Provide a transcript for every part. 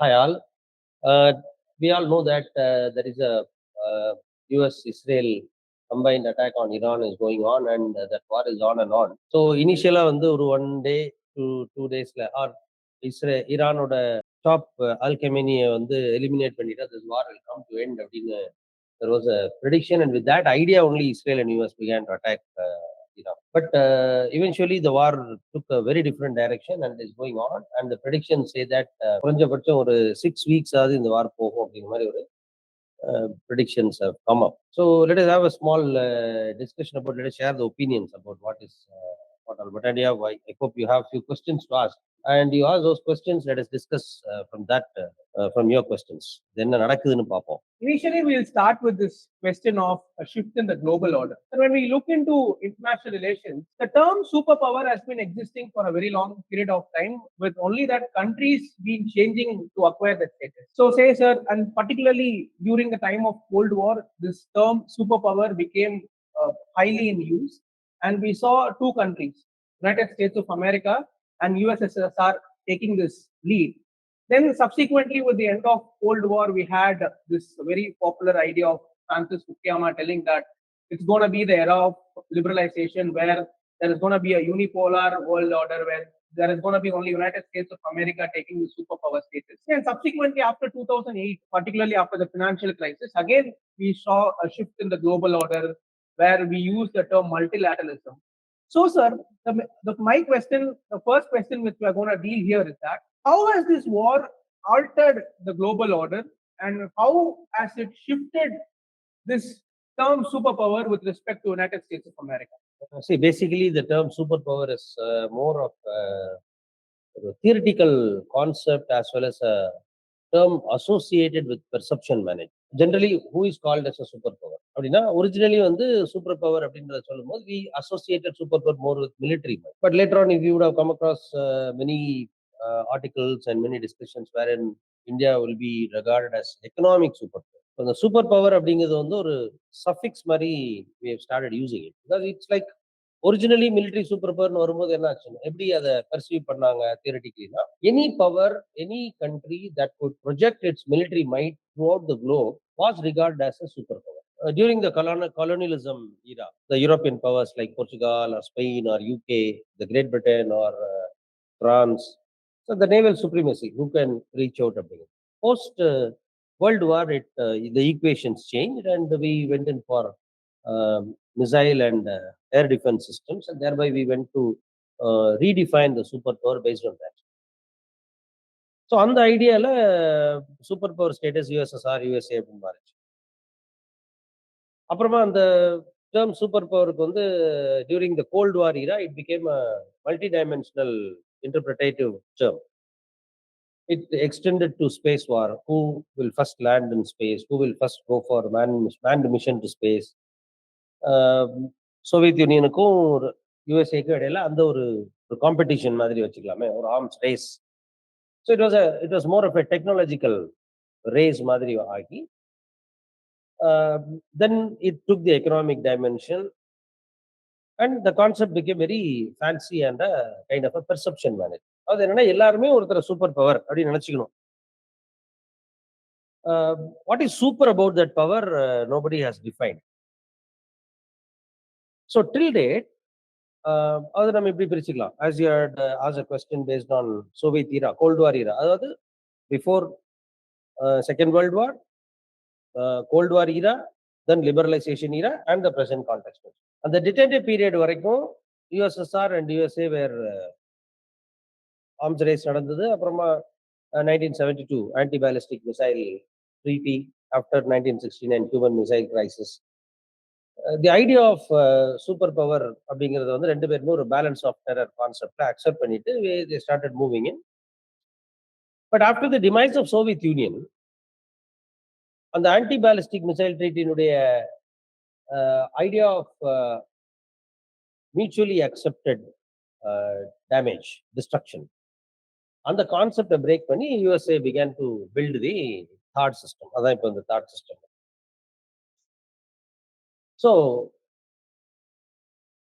Hi all. Uh, we all know that there is a US-Israel combined attack on Iran is going on, and that war is on and on. So initially வந்து ஒரு 1 day to 2 daysல ஈரானோட top அல் கெமேனியை வந்து eliminate பண்ணிட்டா this war will come to end அப்படின்னு there was a prediction, and with that idea only Israel and US began to attack Iran. But eventually the war took a very different direction and is going on, and the predictions say that குறைஞ்சபட்சம் ஒரு 6 weeks ஆகுது இந்த வார் போகும் அப்படிங்கிற மாதிரி ஒரு predictions have come up. So let us have a small discussion about, let us share the opinions about what is what all. But and yeah, I hope you have few questions to ask, and you ask those questions. Let us discuss from that from your questions. Then நடக்குதுன்னு பார்ப்போம். Initially, we'll start with this question of a shift in the global order. And when we look into international relations, the term superpower has been existing for a very long period of time, with only that countries been changing to acquire that status. So, say, sir, and particularly during the time of Cold War, this term superpower became highly in use, and we saw two countries, United States of America and USSR, taking this lead. Then subsequently, with the end of Cold War, we had this very popular idea of Francis Fukuyama telling that it's going to be the era of liberalization, where there is going to be a unipolar world order, where there is going to be only United States of America taking the superpower status. And subsequently, after 2008, particularly after the financial crisis, again we saw a shift in the global order, where we use the term multilateralism. So, sir, my question, the first question which we are going to deal here is that how has this war altered the global order, and how has it shifted this term superpower with respect to United States of America? See, basically the term superpower is more of a theoretical concept as well as a term associated with perception management. Generally, who is called as a superpower? அப்படின்னா originally வந்து super power அப்படின்றத சொல்லும்போது we associated superpower more with military might. But later on, if you would have come across many articles and many discussions wherein India will be regarded as economic superpower. So the superpower அப்படிங்கிறது வந்து ஒரு suffix மாதிரி we have started using it because it's like originally military super பவர்னு வரும்போது என்ன ஆச்சுன்னா எப்படி அதை பர்சீவ் பண்ணாங்க தியரட்டிக்கலினா any power any country that could project its military might throughout the globe was regard as a super power. During the colonialism era, the European powers like Portugal or Spain or UK, the Great Britain or France, so the naval supremacy, who can reach out again. Post World War, the equations changed and we went in for missile and air defense systems, and thereby we went to redefine the superpower based on that. So on the idea superpower status USSR USA அப்படின்னு மாறிச்சு. அப்புறமா அந்த term superpowerக்கு வந்து during the Cold War era it became a multidimensional interpretative term. It extended to space war. Who will first land in space? Who will first go for manned mission to space? சோவியத் யூனியனுக்கும் யுஎஸ்ஏக்கும் இடையில அந்த ஒரு competition மாதிரி வச்சுக்கலாமே, ஒரு arms race. So it was more of a technological race மாதிரி ஆகி then it took the economic dimension and the concept became very fancy and kind of a perception manage. அது என்னன்னா எல்லாருமே ஒருத்தர் சூப்பர் பவர் அப்படின்னு நினைச்சுக்கணும். What is super about that power nobody has defined. So till date, அது நம்ம இப்படி பிரிச்சுக்கலாம். As you had asked a question based on Soviet era, Cold War era, அதாவது before Second World War, Cold War era, then liberalization era and the present context. அந்த detente period வரைக்கும் USSR and USA were arms race நடந்தது. அப்புறமா 1972 anti-ballistic missile treaty, after 1969 Cuban missile crisis. The idea of superpower அப்படிங்கிறது வந்து ரெண்டு பேருமே ஒரு balance of terror கான்செப்ட்ல அக்செப்ட் பண்ணிட்டு they started moving in. But after the demise of Soviet Union, அந்த ஆன்டி பேலிஸ்டிக் மிசைல் ட்ரீட்டினுடைய idea of mutually accepted damage destruction, அந்த கான்செப்டை பிரேக் பண்ணி USA began to build the தாட் சிஸ்டம். அதான் இப்போ இந்த தாட் சிஸ்டம். ஸோ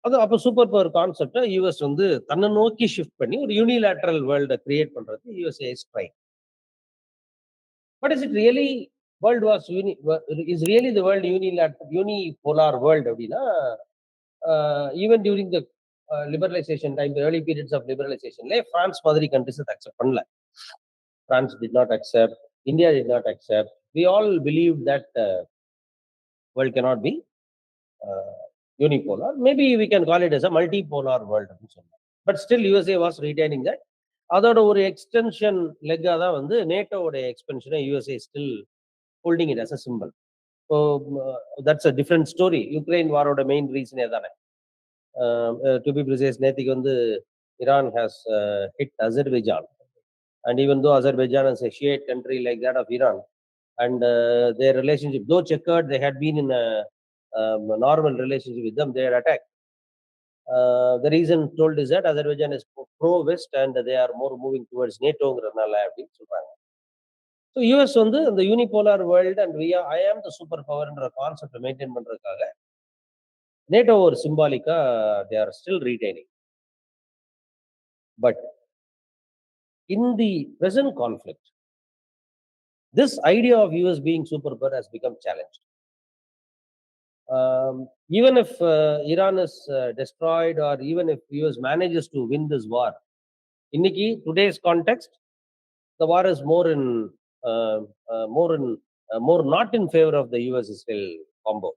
அது அப்போ சூப்பர் பவர் கான்செப்டை யூஎஸ் வந்து தன்னை நோக்கி ஷிஃப்ட் பண்ணி ஒரு யூனிலேட்ரல் வேர்ல்டை கிரியேட் பண்றது USA is try. But is it really world was is really the world unipolar world? Even during the liberalization time, the early periods of liberalization, France மாதிரி countries accept பண்ணல. France did not accept, India did not accept. We all believed that world cannot be unipolar. Maybe we can call it as a multipolar world. But still USA was retaining that. அதோட ஒரு extension லெக்கா தான் வந்து நேட்டோவோட எக்ஸ்பென்ஷனை USA still holding it as a symbol. So that's a different story. Ukraine வாரோட main ரீசனே தானே. To be precise, நேத்திக்கு வந்து Iran has hit Azerbaijan. And even though Azerbaijan is a Shiite country like that of Iran, and their relationship, though checkered, they had been in a normal relationship with them, they had attacked. The reason told is that Azerbaijan is pro-West and they are more moving towards NATO-ங்கிறதுனால அப்படின்னு சொல்றாங்க. So US வந்து the unipolar world and I am the superpowerன்ற கான்செப்டை maintain பண்றதுக்காக NATO ஒரு சிம்பாலிக்கா they are still retaining. But in the present conflict, this idea of US being superpower has become challenged. Even if Iran is destroyed, or even if US manages to win this war, in today's context, the war is more not in favor of the US-Israel combo.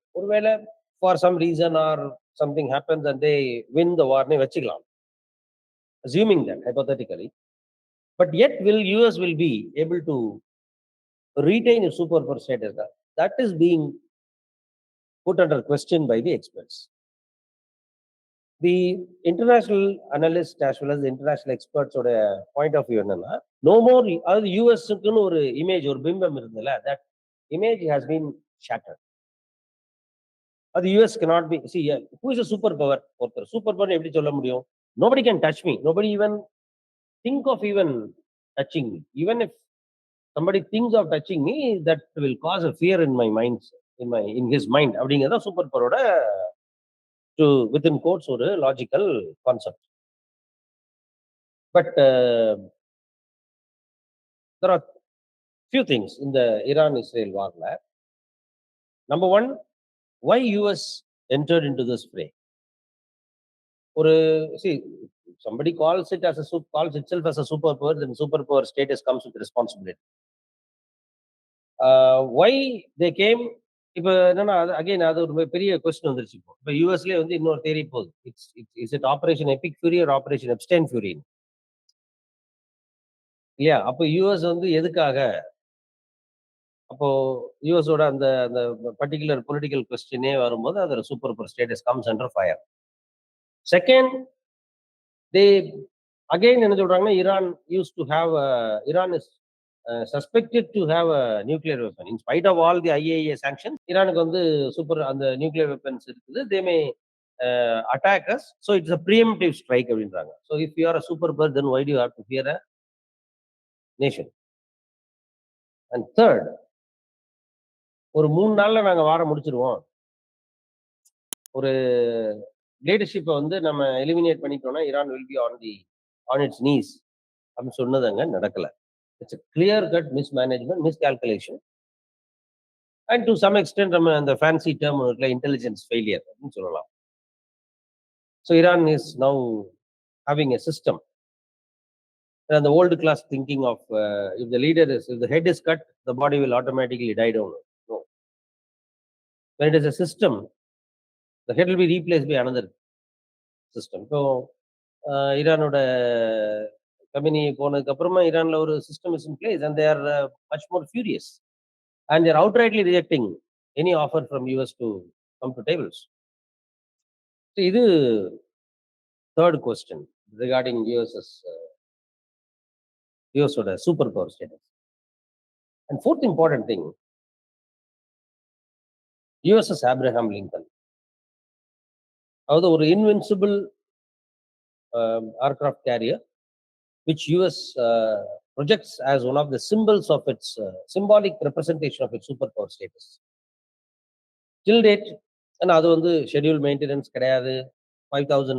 For some reason or something happens and they win the war, assuming that hypothetically. But yet will US will be able to retain a superpower status? That is being put under question by the experts. The international analysts as well as the international experts oda point of view enna, no more adu US ku oru image or bimbam irundhala, that image has been shattered. Adu US cannot be, see, who is a superpower? Superpower eppadi solla mudiyum? Nobody can touch me. Nobody even think of even touching me. Even if somebody thinks of touching me, that will cause a fear in my mind, in his mind. அப்படிங்கிறத super பவரோட to within quotes ஒரு logical concept. But there are few things in the Iran-Israel war. Number one, why US entered into this fray? See, somebody calls itself as a superpower, then superpower status comes with responsibility. Why they came? இப்போ என்னன்னா again அது ஒரு பெரிய question வந்துருச்சு. இப்போ யூஎஸ்லேயே வந்து இன்னொரு தேரி போகுது. It's it operation epic fury or operation Epstein fury இல்லையா? அப்போ யூஎஸ் வந்து எதுக்காக? அப்போ யூஎஸோட அந்த அந்த பர்டிகுலர் பொலிட்டிக்கல் கொஸ்டினே வரும்போது அதோட super power status comes under fire. Second, they again என்ன சொல்றாங்கன்னா, Iran is suspected to have a nuclear weapon. In spite of all the IAEA sanctions, ஈரானுக்கு வந்து அந்த nuclear weapons இருக்குது. They may attack us. So it's a preemptive strike அப்படின்றாங்க. So if you are a superpower, then why do you have to fear a nation? And third, ஒரு 3 நாள்ல நாங்க வார முடிச்சிருவோம், ஒரு லீடர்ஷிப்பை வந்து நம்ம எலிமினேட் பண்ணிட்டோம்னா Iran will be on its knees அப்படின்னு சொன்னது அங்க நடக்கல. It's a clear-cut mismanagement, miscalculation, and to some extent, the fancy term intelligence failure. So Iran is now having a system, and the old class thinking of if the head is cut, the body will automatically die down. No. When it is a system, the head will be replaced by another system. So Iran company போனதுக்கு அப்புறமா ஈரான்ல ஒரு system is in place and they are much more furious and their outrightly rejecting any offer from US to come to tables. இது third question regarding யூஎஸோட super power status. And fourth important thing, USS Abraham Lincoln, அதாவது ஒரு invincible aircraft carrier which US projects as one of the symbols of its symbolic representation of its superpower status. Till date, and அது வந்து scheduled maintenance கிடையாது. 5,000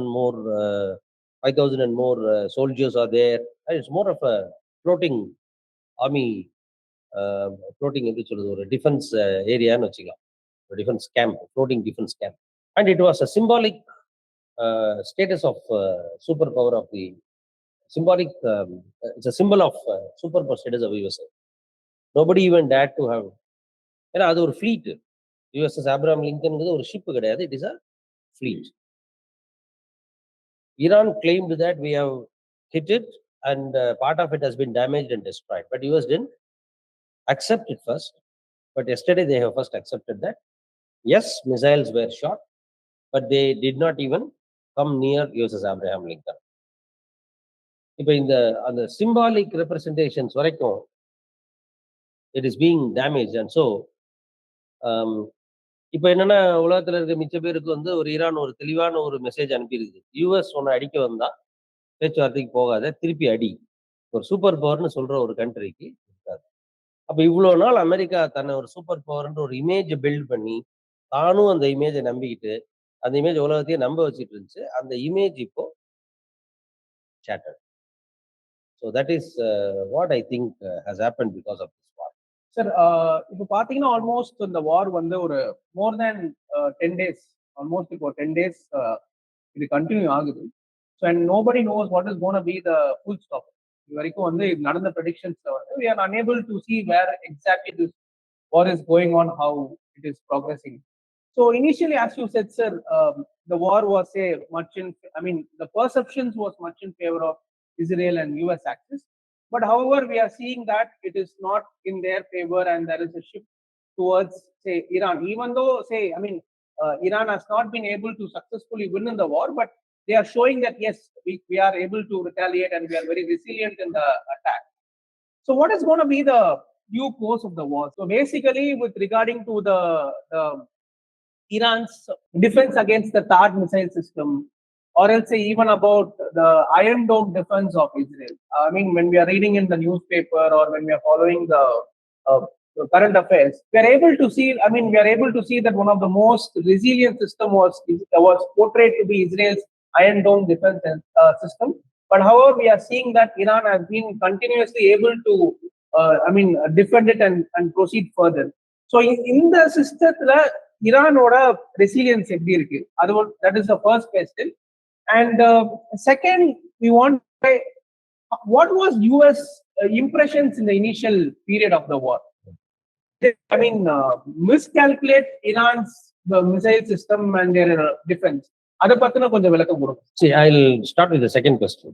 and more soldiers are there. And it's more of a floating army floating எப்படி சொல்றது, ஒரு defence ஏரியான்னு வச்சுக்கலாம், ஒரு defence camp, floating defence camp. And it was a symbolic status of superpower of the symbolic, it's a symbol of superpower status of USA. Nobody even dared to have, ஏன்னா அது ஒரு pleat. USS Abraham லிங்கன்ங்கிறது ஒரு ship கிடையாது, it is a fleet. Iran claimed that we have hit it and part of it has been damaged and destroyed, but US didn't accept it first. But yesterday they have first accepted that yes, missiles were shot, but they did not even come near USS Abraham Lincoln. இப்போ இந்த அந்த symbolic representations வரைக்கும் it is being damaged. And so இப்போ என்னன்னா, உலகத்துல இருக்க மிச்ச பேருக்கு வந்து ஒரு ஈரான் ஒரு தெளிவான ஒரு மெசேஜ் அனுப்பியிருக்கு. யூஎஸ் ஒன்னு அடிக்க வந்தா பேச்சுவார்த்தைக்கு போகாத, திருப்பி அடி. ஒரு சூப்பர் பவர்னு சொல்ற ஒரு கண்ட்ரிக்கு இருக்காது. அப்ப இவ்வளவு நாள் அமெரிக்கா தன்னை ஒரு சூப்பர் பவர்ன்ற ஒரு இமேஜ் பில்ட் பண்ணி, தானும் அந்த இமேஜை நம்பிக்கிட்டு, அந்த இமேஜ் உலகத்தையே நம்ப வச்சுட்டு இருந்துச்சு. அந்த இமேஜ் இப்போ shattered. So that is what I think has happened because of this war. Sir, இப்போ பாத்தீங்கன்னா ஆல்மோஸ்ட் இந்த வார் வந்து ஒரு மோர் தேன் 10 days, ஆல்மோஸ்ட் இப்போ 10 days இது கண்டினியூ ஆகுது. So and nobody knows what is gonna be the full stop. இது வரைக்கும் வந்து இது நடந்த ப்ரெடிக்ஷன்ஸ்ல வந்து we are unable to see where exactly this war is going on, how it is progressing. So initially, as you said, sir, the war was the perceptions was much in favor of Israel and US axis. But however, we are seeing that it is not in their favor and there is a shift towards, say, Iran. Even though, Iran has not been able to successfully win in the war, but they are showing that, yes, we are able to retaliate and we are very resilient in the attack. So what is going to be the due course of the war? So basically, with regarding to the Iran's defense against the THAAD missile system, or else say even about the Iron Dome defense of Israel. I mean, when we are reading in the newspaper or when we are following the current affairs, we are able to see. We are able to see that one of the most resilient system was portrayed to be Israel's Iron Dome defense system. But however, we are seeing that Iran has been continuously able to, defend it and proceed further. So in the system, Iranoட resilience எப்படி இருக்கு? That is the first question. And second, we want to say, what was US impressions in the initial period of the war? Miscalculate Iran's missile system and their defense. அதை பத்தின கொஞ்சம் விளக்கம் கொடுங்க. See, I'll start with the second question.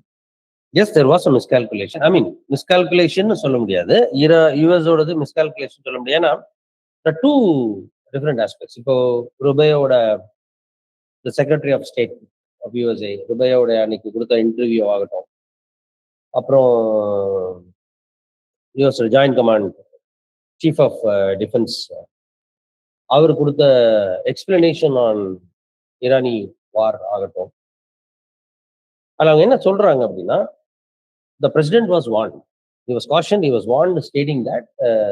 Yes, there was a miscalculation. Miscalculation சொல்ல முடியாது. US ஓடது miscalculation சொல்ல முடியாது. ஏன்னா the two different aspects. இப்போ ருபையோட the Secretary of State of USA, ருபையோட அன்னைக்கு கொடுத்த இன்டர்வியூ ஆகட்டும், அப்புறம் US joint command chief of defence அவர் கொடுத்த எக்ஸ்பிளனேஷன் ஆன் ஈரானி வார் ஆகட்டும், அதில் அவங்க என்ன சொல்றாங்க அப்படின்னா, the president was warned, he was cautioned, he was warned, stating that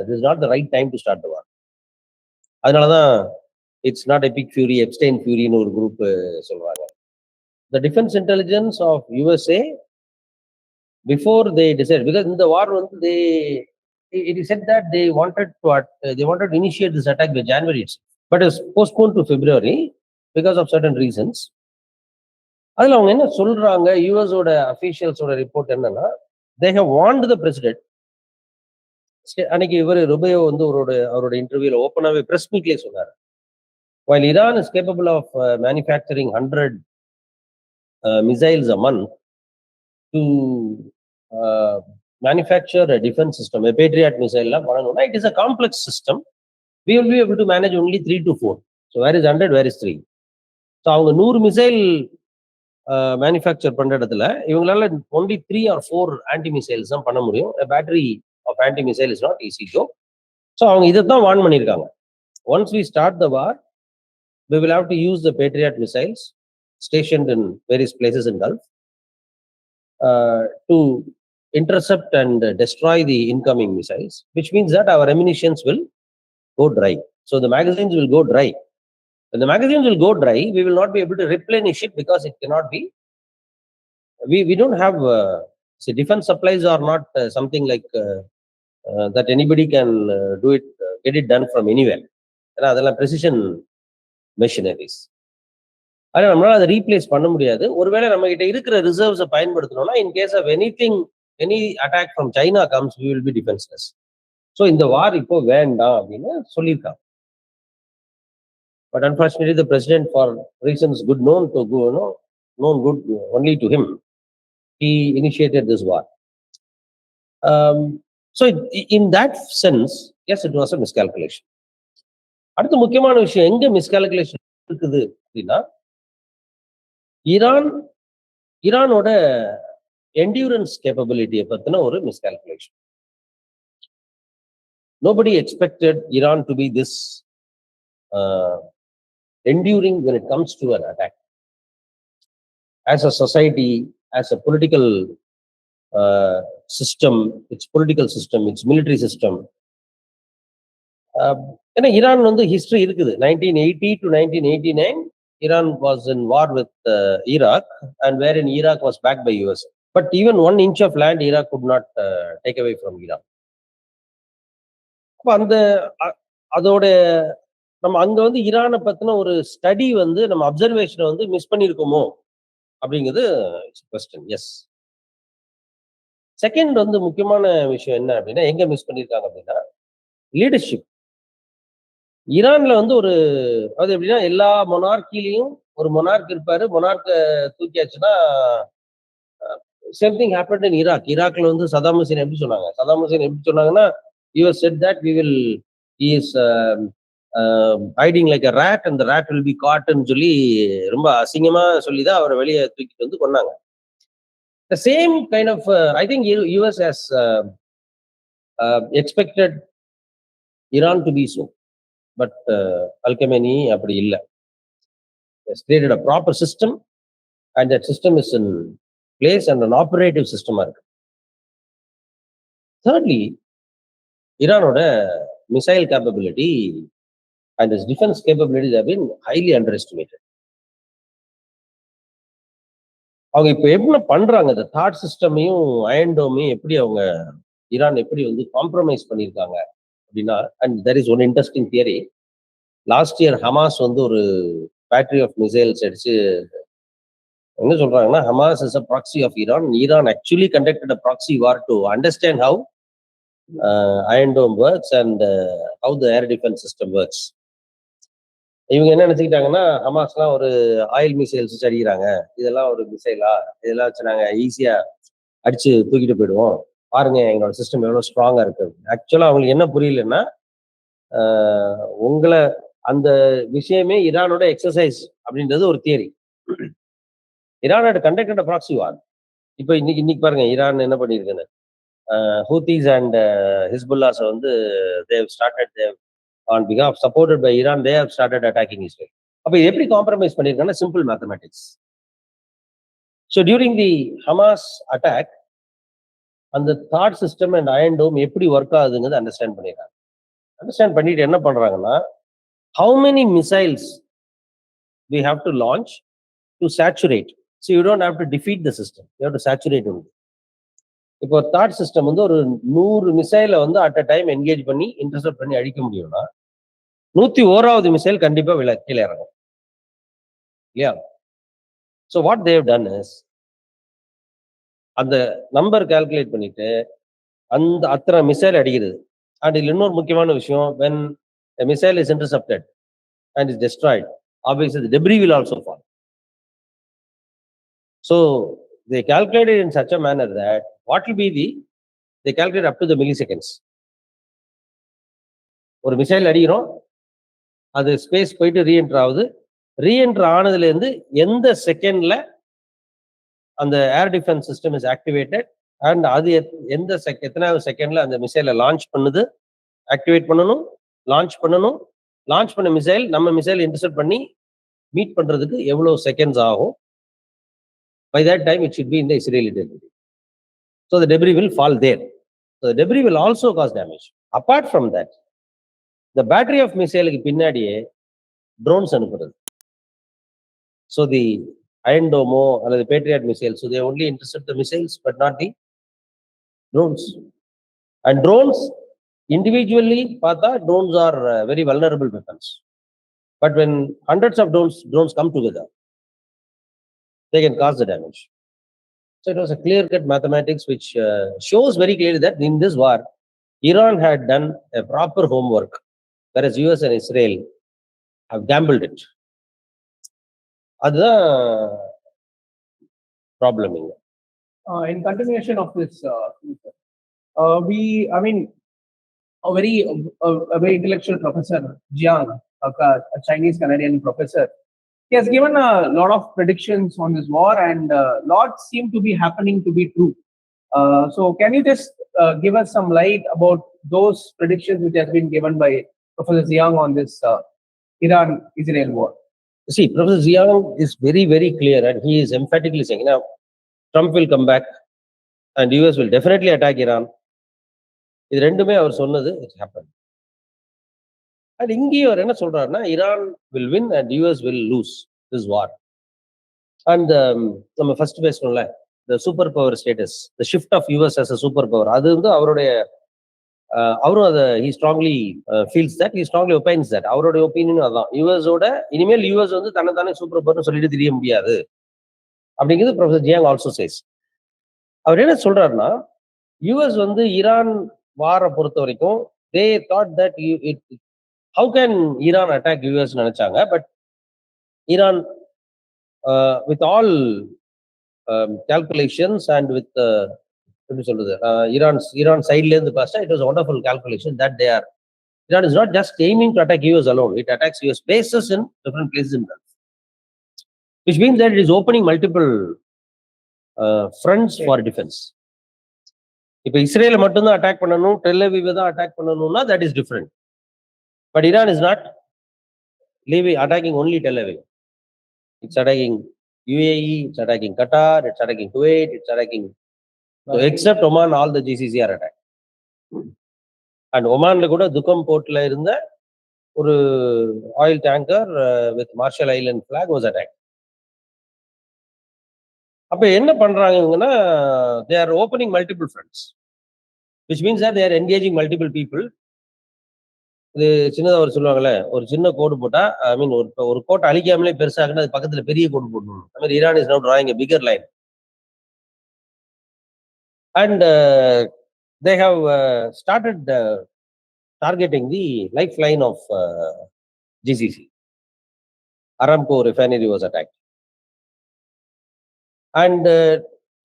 this is not the right time to start the war. அதனாலதான் it's not epic fury, Epstein ஃபியூரின்னு ஒரு குரூப் சொல்றாங்க. The defense intelligence of USA, before they decided, because in the war it is said that they wanted to initiate this attack by January itself, but it was postponed to February because of certain reasons. அதுல அவங்க என்ன சொல்றாங்க, US ஓட அபிஷியல்ஸோட report என்னன்னா, they have warned the president. அன்னைக்கு இவர் ருபையோ வந்து அவரோட இன்டர்வியூல ஓப்பனாவே பிரஸ் மீட்லயே சொன்னாரு, while Iran is capable of manufacturing 100 missiles a month, to manufacture a defense system, a Patriot missile, it is a complex system. We will be able to manage only 3 to 4. So where is 100, where is 3? So அவங்க 100 missile manufacture பண்ற இடத்துல இவங்களால only 3 or 4 anti missiles தான் பண்ண முடியும். A battery of anti missile is not easy job. So அவங்க இதைத்தான் warn பண்ணியிருக்காங்க. Once we start the war, we will have to use the Patriot missiles stationed in various places in Gulf to intercept and destroy the incoming missiles, which means that our ammunitions will go dry. So the magazines will go dry. When the magazines will go dry, we will not be able to replenish it because it cannot be. We don't have. See, defense supplies are not something like that anybody can do it, get it done from anywhere. ஏன்னா அதெல்லாம் precision machineries. ஆனா நம்மளால அதை replace பண்ண முடியாது. ஒருவேளை நம்ம கிட்ட இருக்கிற ரிசர்வ்ஸை பயன்படுத்தணும்னா in case of any attack from China comes we will be defenseless. So இந்த வார் இப்போ வேண்டாம் அப்படின்னு சொல்லியிருக்காங்க. But unfortunately, the president, for reasons good known to known good only to him, he initiated this war. So in that sense, yes, it was a miscalculation. அடுத்த முக்கியமான விஷயம் எங்க miscalculation இருக்குது அப்படின்னா, ஈரானோட என்டியூரன்ஸ் கேப்பபிலிட்டியை பத்தின ஒரு miscalculation. Nobody expected Iran to be this enduring when it comes to an attack. As a society, as a political system, its political system, its military system. ஏன்னா Iran வந்து ஹிஸ்டரி இருக்குது. 1980 to 1989, Iran was in war with Iraq, and wherein Iraq was backed by US. But even 1 inch of land, Iraq could not take away from Iran. அப்போ அதோட நம்ம அங்க வந்து ஈரானை பத்தின ஒரு ஸ்டடி வந்து நம்ம அப்சர்வேஷனை வந்து மிஸ் பண்ணியிருக்கோமோ அப்படிங்கிறது கொஸ்டின். எஸ். செகண்ட் வந்து முக்கியமான விஷயம் என்ன அப்படின்னா, எங்க மிஸ் பண்ணியிருக்காங்க அப்படின்னா லீடர்ஷிப். ஈரான்ல வந்து அது எப்படின்னா எல்லா மொனார்க்கிலையும் ஒரு மொனார்க் இருப்பாரு. மொனார்க்க தூக்கியாச்சுன்னா same thing happened in Iraq. ஈராக்ல வந்து சதாம் ஹுசேன் எப்படி சொன்னாங்கன்னா he was said that he is hiding like a rat and the rat will be caught ன்னு சொல்லி ரொம்ப அசிங்கமா சொல்லிதான் அவரை வெளியே தூக்கிட்டு வந்து கொண்டாங்க. The same kind of I think US has expected Iran to be so, but Al-Khamenei அப்படி இல்லை. Has created a proper system and that system is in place and an operative system இருக்கு. Thirdly, ஈரானோட missile capability and its defense capabilities have been highly underestimated. அவங்க இப்ப என்ன பண்றாங்க, இந்த thought சிஸ்டமையும் அயன்டோமையும் எப்படி அவங்க ஈரான் எப்படி வந்து காம்ப்ரமைஸ் பண்ணியிருக்காங்க அப்படின்னா, and there is one interesting theory. Last year Hamas வந்து ஒரு பேட்டரி ஆஃப் மிசைல்ஸ் அடிச்சு என்ன சொல்றாங்கன்னா, Hamas is a proxy of Iran. Iran actually conducted a proxy war to understand how Iron Dome works and how the air defense system works. இவங்க என்ன நினைச்சுக்கிட்டாங்கன்னா, ஹமாஸ்லாம் ஒரு oil missiles அடிக்கிறாங்க, இதெல்லாம் ஒரு மிசைலா, இதெல்லாம் வச்சு நாங்க ஈஸியா அடிச்சு தூக்கிட்டு போயிடுவோம், பாருங்க எங்களோட சிஸ்டம் எவ்வளவு ஸ்ட்ராங்கா இருக்கு. ஆக்சுவலா அவங்களுக்கு என்ன புரியலன்னா, உங்களை அந்த விஷயமே ஈரானோட எக்ஸசைஸ் அப்படின்றது ஒரு தியரி. ஈரானோட கண்டக்டட் ப்ராக்ஸி வார். இப்போ இன்னைக்கு பாருங்க ஈரான் என்ன பண்ணிருக்குன்னு, Houthis and Hezbollah வந்து they have started on behalf supported by Iran, they have started attacking Israel. அப்ப எப்படி காம்ப்ரமைஸ் பண்ணிருக்காங்கன்னா, simple mathematics. So during the Hamas attack அந்த தாட் சிஸ்டம் அண்ட் அயன் டோம் எப்படி ஒர்க் ஆகுதுங்கிறது அண்டர்ஸ்டாண்ட் பண்ணிடுறாங்க. அண்டர்ஸ்டாண்ட் பண்ணிட்டு என்ன பண்றாங்கன்னா, how many missiles we have to launch to saturate. So you don't have to defeat the system, you have to saturate only. இப்போ that system வந்து ஒரு 100 மிசைலை வந்து அட் அ டைம் என்கேஜ் பண்ணி இன்டர்செப்ட் பண்ணி அடிக்க முடியும்னா 101வது மிசைல் கண்டிப்பா கீழே இறங்கும் இல்லையா? So what they've done is, அந்த நம்பர் கால்குலேட் பண்ணிட்டு அந்த அத்தனை மிசைல் அடிக்கிறது. அண்ட் இதுல இன்னொரு முக்கியமான விஷயம், when a missile is intercepted and is destroyed, obviously the debris will also fall. So they calculated in such a manner that what will be they calculate up to the milliseconds. ஒரு missile அடிக்கிறோம், அது space போயிட்டு re-enter ஆகுது. Re-enter ஆனதுல இருந்து எந்த செகண்ட்ல அந்த air defence system is activated and அது எத்தனாவது செகண்ட்ல அந்த மிசைலை லான்ச் பண்ணுது, ஆக்டிவேட் பண்ணணும், லான்ச் பண்ண மிசைல் நம்ம மிசைல் இன்டர்செப்ட் பண்ணி மீட் பண்றதுக்கு எவ்வளவு செகண்ட்ஸ் ஆகும். By that time it should be in the Israeli territory. So the debris will fall there. So the debris will also cause damage. Apart from that, the battery of missile பின்னாடியே drones அனுப்புறது. So the Iron Dome or the Patriot missile, so they only intercept the missiles but not the drones. And drones individually பார்த்தா drones are very vulnerable weapons. But when hundreds of drones come together, they can cause the damage. So it was a clear-cut mathematics which shows very clearly that in this war, Iran had done a proper homework, whereas US and Israel have gambled it. அதுதான் problem இங்க. In continuation of this, I mean, a very intellectual professor, Jiang, a Chinese Canadian professor, he has given a lot of predictions on this war, and lot seem to be happening to be true. So can you just give us some light about those predictions which has been given by Professor Jiang on this Iran-Israel war? See, Professor Jiang is very, very clear, and he is emphatically saying, now, Trump will come back and US will definitely attack Iran. இது ரெண்டுமே அவர் சொன்னது, it happened. And இங்கேயும் அவர் என்ன சொல்றாருன்னா, Iran will win and US will lose this war. And நம்ம first பேசணும்ல, the super power status, the shift of US as a super power, அது வந்து அவருடைய அவரும் அதை he strongly feels that, he strongly opines that. அவருடைய opinion அதான், யூஎஸோட இனிமேல் யூஎஸ் வந்து தன்னைத்தானே சூப்பர் பவர்னு சொல்லிட்டு தெரிய முடியாது அப்படிங்கிறது ப்ரொஃபசர் ஜியாங் ஆல்சோ சேஸ். அவர் என்ன சொல்றாருன்னா, யூஎஸ் வந்து ஈரான் வாரை பொறுத்த வரைக்கும் they thought that how can Iran attack US நினைச்சாங்க. But Iran with all calculations and with எப்படி சொல்றது, ஈரான் சைட்ல இருந்து பார்த்தா it was a wonderful calculation that Iran is not just aiming to attack US alone, it attacks US bases in different places in Gulf, which means that it is opening multiple fronts for defense. இப்ப இஸ்ரேல மட்டும்தான் attack பண்ணணும், Tel Aviv தான் attack பண்ணணும்னா that is different. But Iran is not attacking only Tel Aviv. It's attacking UAE, it's attacking Qatar, it's attacking Kuwait, it's attacking, so except Oman, all the GCC are attacked. And Omanல கூட துக்கம் போர்ட்ல இருந்த ஒரு oil tanker with Marshall Island flag was attacked. அப்ப என்ன பண்றாங்க இவங்கன்னா, they are opening multiple fronts, which means that they are engaging multiple people. இது சின்னதா ஒரு சொல்லுவாங்கல்ல, ஒரு சின்ன கோடு போட்டா, ஐ மீன் ஒரு கோட்டை அழிக்காமலே பெருசாகனா அது பக்கத்துல பெரிய கோடு போடணும். அது மாதிரி Iran is now drawing a bigger line. And they have started targeting the lifeline of GCC. Aramco refinery was attacked. And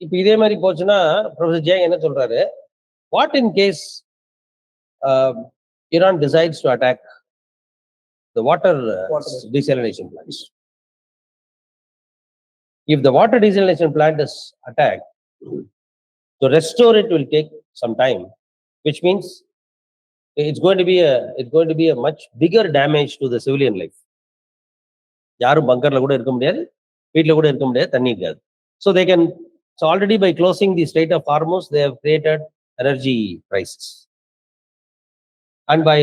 இப்ப இதே மாதிரி போச்சுன்னா ப்ரொஃபசர் ஜியாங் என்ன சொல்றாரு, what in case Iran decides to attack the water desalination plants? If the water desalination plant is attacked, to restore it will take some time, which means it's going to be a much bigger damage to the civilian life. யாரும் பங்கர்ல கூட இருக்க முடியாது, வீட்ல கூட இருக்க முடியாது, தண்ணி இருக்காது. So already by closing the Strait of Hormuz, they have created energy crisis. And by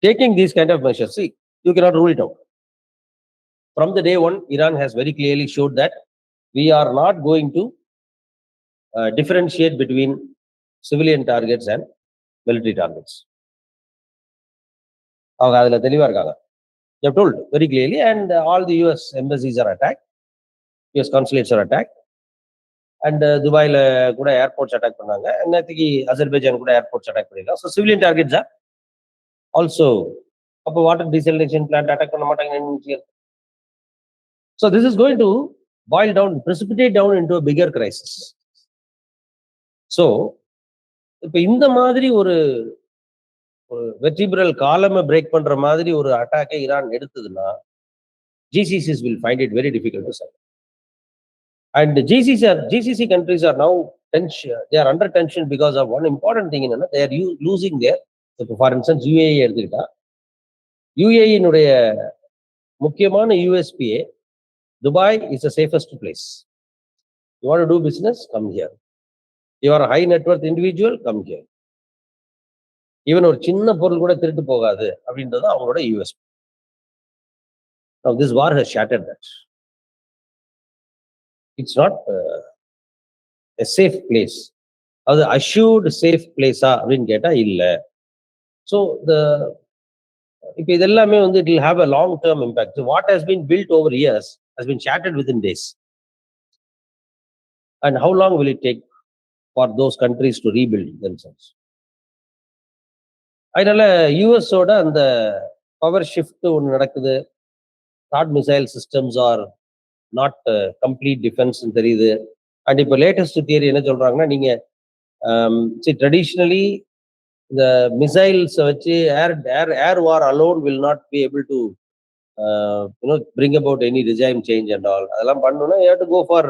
taking these kind of measures, see, you cannot rule it out. From the day one, Iran has very clearly showed that we are not going to differentiate between civilian targets and military targets. அவங்க அதுல தெளிவா இருக்காங்க. They have told very clearly, and all the US embassies are attacked, US consulates are attacked, and துபாயில கூட airports attack பண்ணாங்க, நேற்றுக்கு Azerbaijan கூட airports attack பண்ணிருக்காங்க. So civilian targets are also. அப்போ வாட்டர் டீசலினேஷன் பிளான்ட் அட்டாக் பண்ண மாட்டாங்க. So this is going to boil down, precipitate down into a bigger crisis. ஸோ இப்ப இந்த மாதிரி ஒரு வெர்டிபிரல் காலமை பிரேக் பண்ற மாதிரி ஒரு அட்டாக்கை Iran எடுத்ததுன்னா, GCCs will find it very difficult to survive. And GCC countries are now they are under tension because of one important thing. They are losing their, for instance, UAE எடுத்துக்கிட்டா, UAE னுடைய முக்கியமான USPA, Dubai is the safest place. You want to do business, come here. You are a high net worth individual, come here. Even ஒரு சின்ன பொருள் கூட திருட்டு போகாது அப்படின்றது அவங்களோட USP. Now this war has shattered that. It's not a safe place. அது assured safe place அப்படின்னு கேட்டா இல்ல. So இப்போ இதெல்லாமே வந்து it will have a long term impact. So what has been built over years has been shattered within days. And how long will it take for those countries to rebuild themselves? அதனால யூஎஸோட அந்த power shift ஒன்று நடக்குது. தாட் missile systems are not complete defence தெரியுது. And இப்போ latest theory என்ன சொல்றாங்கன்னா, நீங்க ட்ரெடிஷ்னலி இந்த மிசைல்ஸை வச்சு air war alone will not be able to bring about any regime change and all. அதெல்லாம் பண்ணணும்னா you have to go for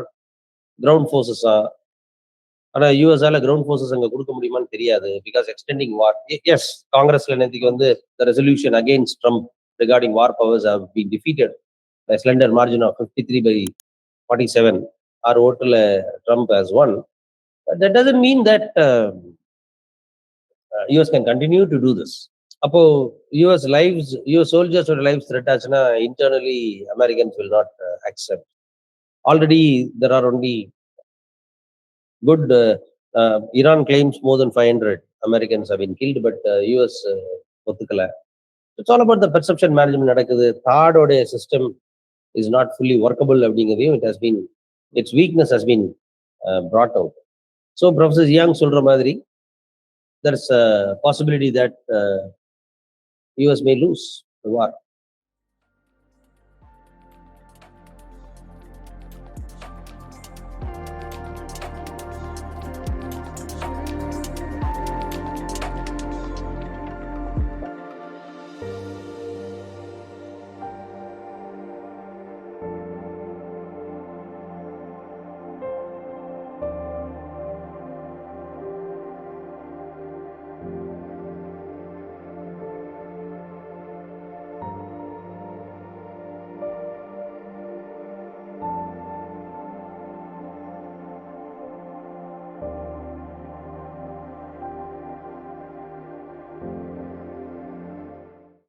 ground forces. ஆனா யூஎஸ்ஆல கிரவுண்ட் ஃபோர்ஸஸ் அங்க கொடுக்க முடியுமான்னு தெரியாது. பிகாஸ் எக்ஸ்டெண்டிங் வார், எஸ், காங்கிரஸ்ல நேற்றுக்கு வந்து the resolution against Trump regarding war powers have been defeated by a slender margin of 53/47. ஆறு ஓட்டுல Trump has won. But that doesn't mean that US can continue to do this. அப்போ US soldiers lives threat ஆச்சுன்னா internally Americans will not accept. Already there are only good Iran claims more than 500 Americans have been killed, but US ஒத்துக்கல. It's all about the perception management நடக்குது. தாடோட system is not fully workable அப்படிங்கிறதையும் its weakness has been brought out. So Professor Young சொல்ற மாதிரி there's a possibility that US may lose the war.